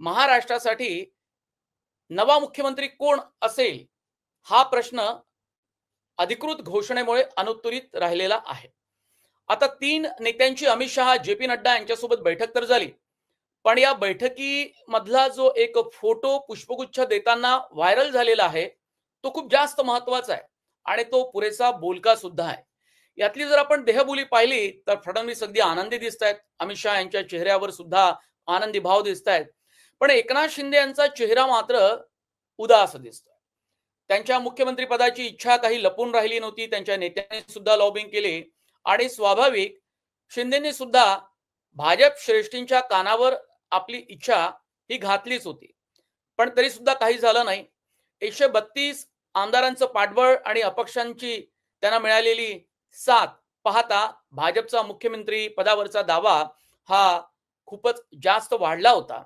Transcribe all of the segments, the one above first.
महाराष्ट्रासाठी नवा मुख्यमंत्री कोण असेल हा प्रश्न अधिकृत घोषणेमुळे अनुत्तरित राहिलेला आहे। आता 3 नेत्यांची अमित शहा, जे.पी. नड्डा यांच्यासोबत बैठक तर झाली, पण या बैठकीमधला जो एक फोटो पुष्पगुच्छ देताना व्हायरल झालेला आहे तो खूप जास्त महत्त्वाचा आहे आणि तो पुरेसा बोलका सुद्धा आहे। यातली जर आपण देहबोली पाहिली तर फडणवीस अगदी आनंदी दिसतायत, अमित शहा यांच्या चेहऱ्यावर सुद्धा आनंदी भाव दिसतायत, पण एकनाथ शिंदे यांचा चेहरा मात्र उदास दिसतोय। त्यांच्या मुख्यमंत्री पदाची इच्छा काही लपून राहिली नव्हती, त्यांच्या नेत्यांनी सुद्धा लॉबिंग केली आणि स्वाभाविक शिंदेंनी सुद्धा भाजप श्रेष्ठींच्या कानावर आपली इच्छा ही घातलीच होती, पण तरी सुद्धा काही झालं नाही। 132 आमदारांचं पाठबळ आणि अपक्षांची त्यांना मिळालेली साथ पाहता भाजपचा मुख्यमंत्री पदावरचा दावा हा खूपच जास्त वाढला होता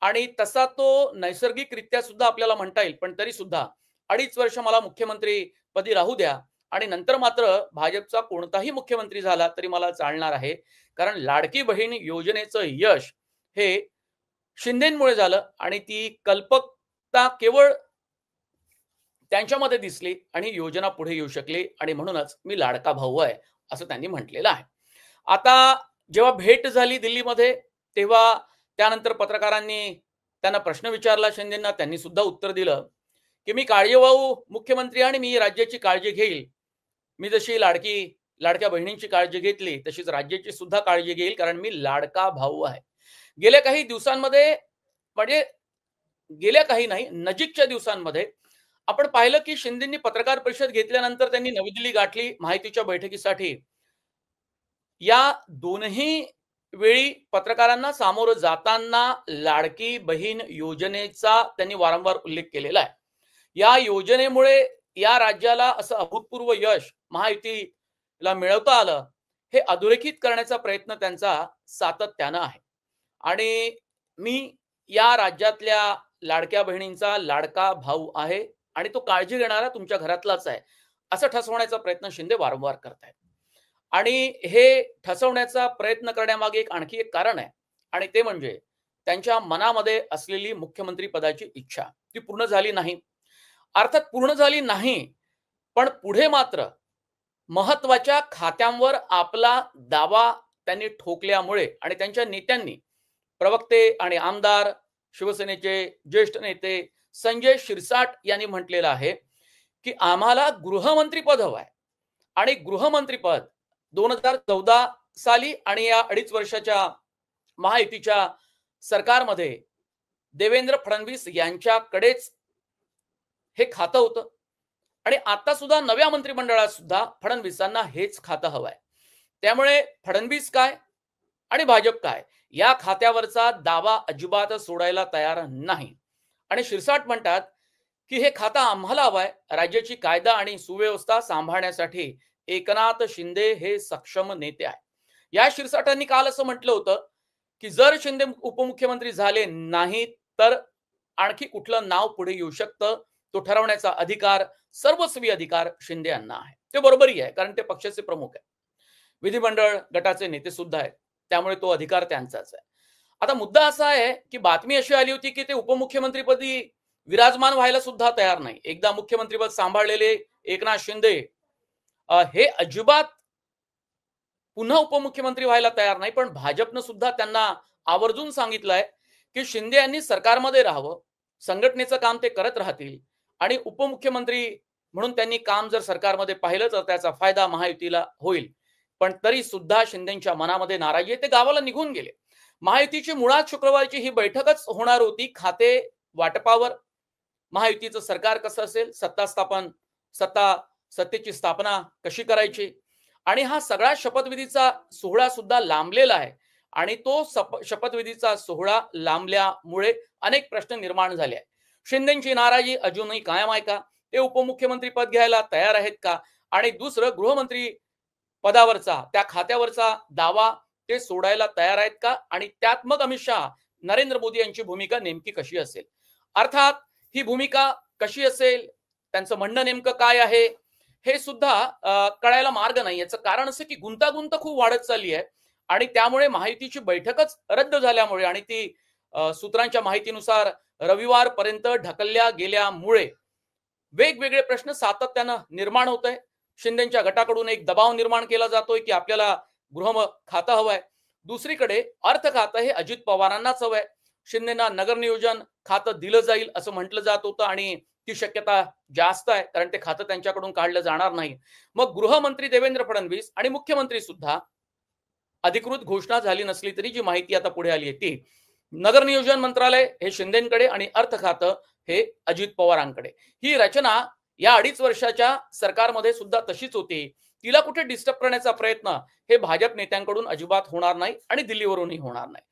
आणि तसा तो नैसर्गिकरित्या सुद्धा आपल्याला म्हणता येईल, पण तरी सुद्धा 2.5 वर्ष मला मुख्यमंत्री पदी राहू द्या आणि नंतर मात्र भाजपचा कोणताही मुख्यमंत्री झाला तरी मला चालणार आहे, कारण लाडकी बहीण योजनेचं यश हे शिंदेंमुळे झालं आणि ती कल्पकता केवळ त्यांच्यामध्ये दिसली आणि योजना पुढे येऊ शकली आणि म्हणूनच मी लाडका भाऊ आहे असं त्यांनी म्हटलेलं आहे। आता जेव्हा भेट झाली दिल्लीमध्ये तेव्हा त्यानंतर पत्रकारांनी त्यांना प्रश्न विचारला शिंदेंना, त्यांनी सुद्धा उत्तर दिलं की मी काळजीवाहू मुख्यमंत्री आणि मी राज्याची काळजी घेईल, मी जशी लाडक्या बहिणींची काळजी घेतली तशीच राज्याची सुद्धा काळजी घेईल, कारण मी लाडका भाऊ आहे। गेल्या काही दिवसांमध्ये म्हणजे गेल्या काही नाही नजीकच्या दिवसांमध्ये आपण पाहिलं की शिंदेंनी पत्रकार परिषद घेतल्यानंतर त्यांनी नवी दिल्ली गाठली माहितीच्या बैठकीसाठी। या दोनही वेळी पत्रकारांना सामोरं जाताना लाडकी बहीण योजनेचा त्यांनी वारंवार उल्लेख केलेला आहे। या योजनेमुळे या राज्याला असं अभूतपूर्व यश महायुतीला मिळवता आलं हे अधोरेखित करण्याचा प्रयत्न त्यांचा सातत्यानं आहे आणि मी या राज्यातल्या लाडक्या बहिणींचा लाडका भाऊ आहे आणि तो काळजी घेणारा तुमच्या घरातलाच आहे असं ठसवण्याचा प्रयत्न शिंदे वारंवार करतायत आणि हे ठसवण्याचा प्रयत्न करण्यामागे आणखी एक कारण आहे आणि ते म्हणजे त्यांच्या मनामध्ये असलेली मुख्यमंत्री पदाची इच्छा ती पूर्ण झाली नाही। अर्थात पूर्ण झाली नाही, पण पुढे मात्र महत्त्वाच्या खात्यांवर आपला दावा त्यांनी ठोकल्यामुळे आणि त्यांच्या नेत्यांनी प्रवक्ते आणि आमदार शिवसेनेचे ज्येष्ठ नेते संजय शिरसाट यांनी म्हटलेलं आहे की आम्हाला गृहमंत्री पद हवं आहे आणि गृहमंत्री पद 2014 साली आणि या 2.5 वर्षाच्या महायुतीच्या सरकारमध्ये देवेंद्र फडणवीस यांच्याकडेच हे खातं होतं आणि आता सुद्धा नव्या मंत्रिमंडळात सुद्धा फडणवीसांना हेच खातं हवं आहे। त्यामुळे फडणवीस काय आणि भाजप काय या खात्यावरचा दावा अजिबात सोडायला तयार नाही आणि शिरसाट म्हणतात की हे खातं आम्हाला हवं आहे, राज्याची कायदा आणि सुव्यवस्था सांभाळण्यासाठी एकनाथ शिंदे हे सक्षम नेते आहे। या शिरसाटांनी काल असं म्हटलं होतं की जर शिंदे उपमुख्यमंत्री झाले नाही तर आणखी कुठलं नाव पुढे येऊ शकतं तो ठरवण्याचा अधिकार, सर्वस्वी अधिकार शिंदे यांना आहे। ते बरोबरही आहे, कारण ते पक्षाचे प्रमुख आहेत, विधिमंडळ गटाचे नेते सुद्धा आहेत, त्यामुळे तो अधिकार त्यांचाच आहे। आता मुद्दा असा आहे की बातमी अशी आली होती की ते उपमुख्यमंत्रीपदी विराजमान व्हायला सुद्धा तयार नाही। एकदा मुख्यमंत्रीपद सांभाळलेले एकनाथ शिंदे हे अजिबात पुन्हा उपमुख्यमंत्री व्हायला तयार नाही, पण भाजपनं सुद्धा त्यांना आवर्जून सांगितलंय की शिंदे यांनी सरकारमध्ये राहावं, संघटनेचं काम ते करत राहतील आणि उपमुख्यमंत्री म्हणून त्यांनी काम जर सरकारमध्ये पाहिलं तर त्याचा फायदा महायुतीला होईल, पण तरी सुद्धा शिंदेंच्या मनामध्ये नाराजी आहे, ते गावाला निघून गेले। महायुतीची मुळात शुक्रवारची ही बैठकच होणार होती खाते वाटपावर, महायुतीचं सरकार कसं असेल, सत्तेची स्थापना कशी करायची आणि हा सगळा शपथविधीचा सोहळा सुद्धा लांबलेला आहे आणि तो शपथविधीचा सोहळा लांबल्यामुळे अनेक प्रश्न निर्माण झाले आहेत। शिंदेंची नाराजी अजूनही कायम आहे का, ते उपमुख्यमंत्री पद घ्यायला तयार आहेत का, आणि दुसरं गृहमंत्री पदावरचा त्या खात्यावरचा दावा ते सोडायला तयार आहेत का, आणि त्यात मग अमित शहा नरेंद्र मोदी यांची भूमिका नेमकी कशी असेल। अर्थात ही भूमिका कशी असेल, त्यांचं म्हणणं नेमकं काय आहे हे सुद्धा कळायला मार्ग नाही। याचं कारण असं की गुंतागुंत खूप वाढत चालली आहे आणि त्यामुळे महायुतीची बैठकच रद्द झाल्यामुळे आणि ती सूत्रांच्या माहितीनुसार रविवारपर्यंत ढकलल्या गेल्यामुळे वेगवेगळे प्रश्न सातत्यानं निर्माण होत आहे. शिंदेच्या गटाकडून एक दबाव निर्माण केला जातोय की आपल्याला गृह खातं हवंय. दुसरीकडे अर्थ खातं हे अजित पवारांनाच हवंय. शिंदेना नगर नियोजन खातं दिलं जाईल असं म्हटलं जात होतं आणि ती शक्यता जास्त आहे, कारण ते खातं त्यांच्याकडून काढलं जाणार नाही. मग गृहमंत्री देवेंद्र फडणवीस आणि मुख्यमंत्री सुद्धा अधिकृत घोषणा झाली नसली तरी जी माहिती आता पुढे आली आहे ती नगर नियोजन मंत्रालय हे शिंदेकडे आणि अर्थ खातं हे अजित पवारांकडे. ही रचना या 2.5 वर्षाच्या सरकारमध्ये सुद्धा तशीच होती. तिला कुठे डिस्टर्ब करण्याचा प्रयत्न हे भाजप नेत्यांकडून अजिबात होणार नाही आणि दिल्लीवरूनही होणार नाही.